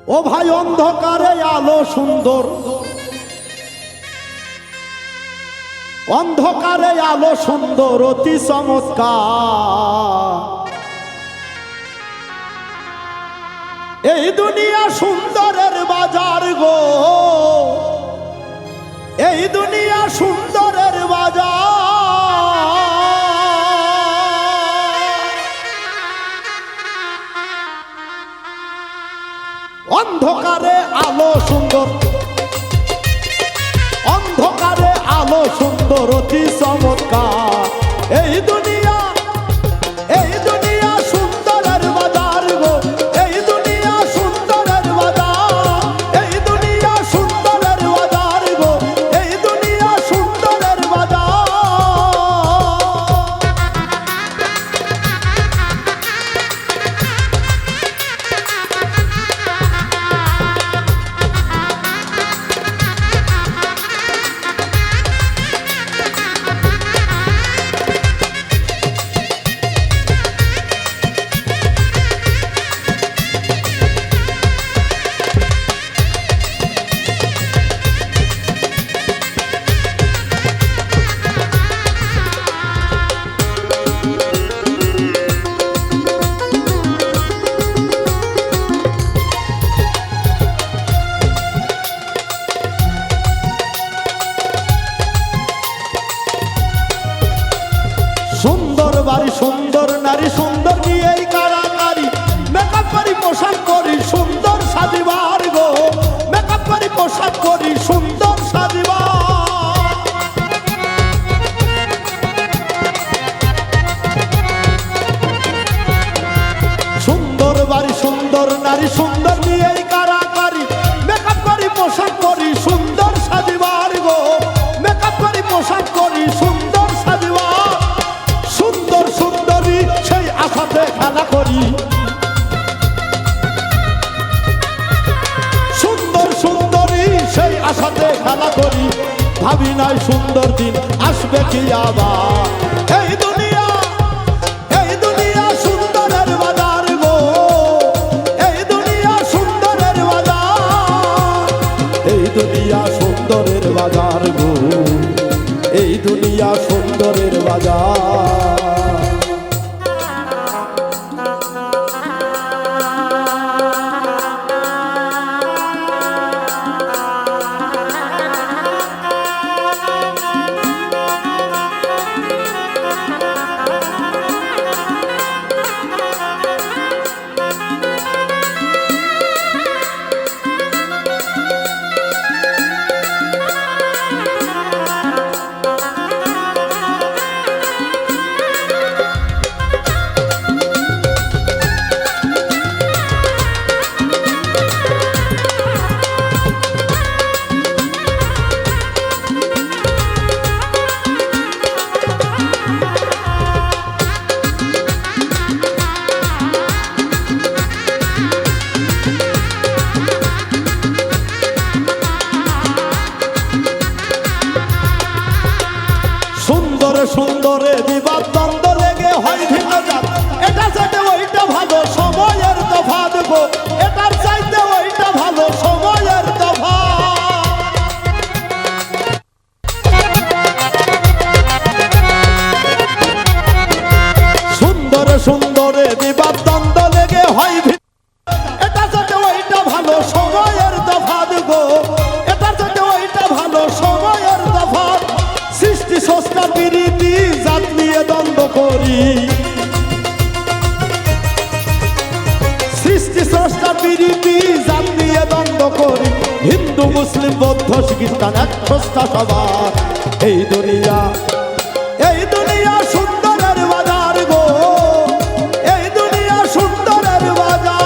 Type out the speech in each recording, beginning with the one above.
ও ভাই অন্ধকারে আলো সুন্দর, অন্ধকারে আলো সুন্দর অতি চমৎকার। এই দুনিয়া সুন্দরের বাজার গো, এই দুনিয়া সুন্দরের বাজার। অন্ধকারে আলো সুন্দর, অন্ধকারে আলো সুন্দর অতি চমৎকার। এই দুনিয়া, এই দুনিয়া সুন্দরের বাজার গো, এই দুনিয়া সুন্দরের বাজার, এই দুনিয়া সুন্দরের বাজার গো, এই দুনিয়া সুন্দরের বাজার। সুন্দর বাড়ি সুন্দর নারী সুন্দর নিয়েই কারাকারি, মেকআপ করি পোশাক করি সুন্দর সাজিবার গো, মেকআপ করি পোশাক করি সুন্দর সাজিবার। সুন্দর বাড়ি সুন্দর নারী সুন্দর নিয়েই কারাকারি, মেকআপ করি পোশাক করি সুন্দর সাজিবার গো, মেকআপ করি পোশাক করি সুন্দর সাজিবার। সুন্দর সুন্দরী সেই আশাতে খেলা করি, সুন্দর সুন্দরী সেই আশাতে খেলা করি। ভাবি নাই সুন্দর দিন আসবে কি আবার। এই দুনিয়া, এই দুনিয়া সুন্দরের বাজার গো, এই দুনিয়া সুন্দরের বাজার, এই দুনিয়া সুন্দরের বাজার গো, এই দুনিয়া সুন্দরের বাজার। সুন্দরে বিবাদ দ্বন্দ্ব লেগে হয় ভিন্ন জাত, এটা চাইতে ওইটা ভালো সময়ের তফাৎ গো, এটার চাইতে ওইটা ভালো সময়ের তফাৎ। সুন্দরে সুন্দরে বিবাদ দ্বন্দ্ব লেগে হয় ভিন্ন জাত, এটা চাইতে ওইটা ভালো সময়ের তফাৎ গো, এটার চাইতে ওইটা ভালো সময়ের তফাৎ। সৃষ্টি স্রষ্টা প্রীতি জাত নিয়ে দ্বন্দ্ব করি, সৃষ্টি স্রষ্টা প্রীতি জাত নিয়ে দ্বন্দ্ব করি। হিন্দু মুসলিম বৌদ্ধ খ্রিস্টান এক স্রষ্টা সবার। এই দুনিয়া, এই দুনিয়া সুন্দরের বাজার গো, এই দুনিয়া সুন্দরের বাজার।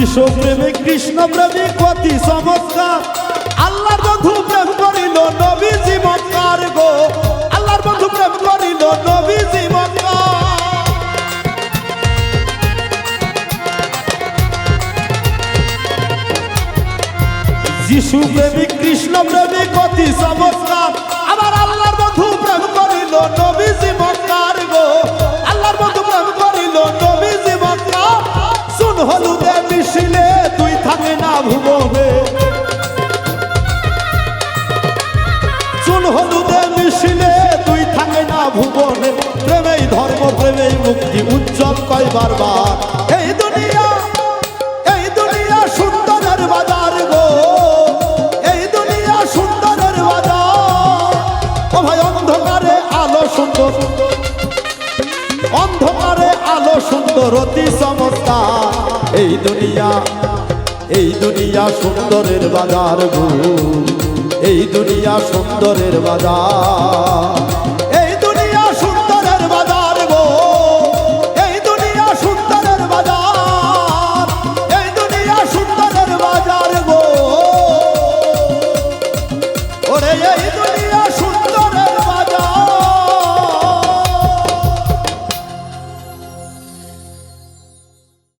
যিশু প্রেমিক কৃষ্ণ প্রেমিক অতি চমৎকার আল্লাহর বন্ধু প্রেম করিল নবীজি মক্কার গো আল্লাহর বন্ধু প্রেম করিল নবীজি মক্কার যিশু প্রেমিক কৃষ্ণ প্রেমিক অতি চমৎকার আবার আল্লাহর বন্ধু প্রেম করিল নবীজি মক্কার গো আল্লাহর বন্ধু প্রেম করিল নবীজি মক্কার চুন হলুদে মিশিলে তুই থাকে না ভুবনে চুন হলুদে মিশিলে তুই থাকে না ভুবনে প্রেমেই ধর্ম প্রেমেই মুক্তি উজ্জ্বল কয় বারবার এই দুনিয়া সুন্দরের বাজার গো এই দুনিয়া সুন্দরের বাজার ও ভাই অন্ধকারে আলো সুন্দর অন্ধকারে আলো সুন্দর অতি চমৎকার এই দুনিয়া সুন্দরের বাজার গো এই দুনিয়া সুন্দরের বাজার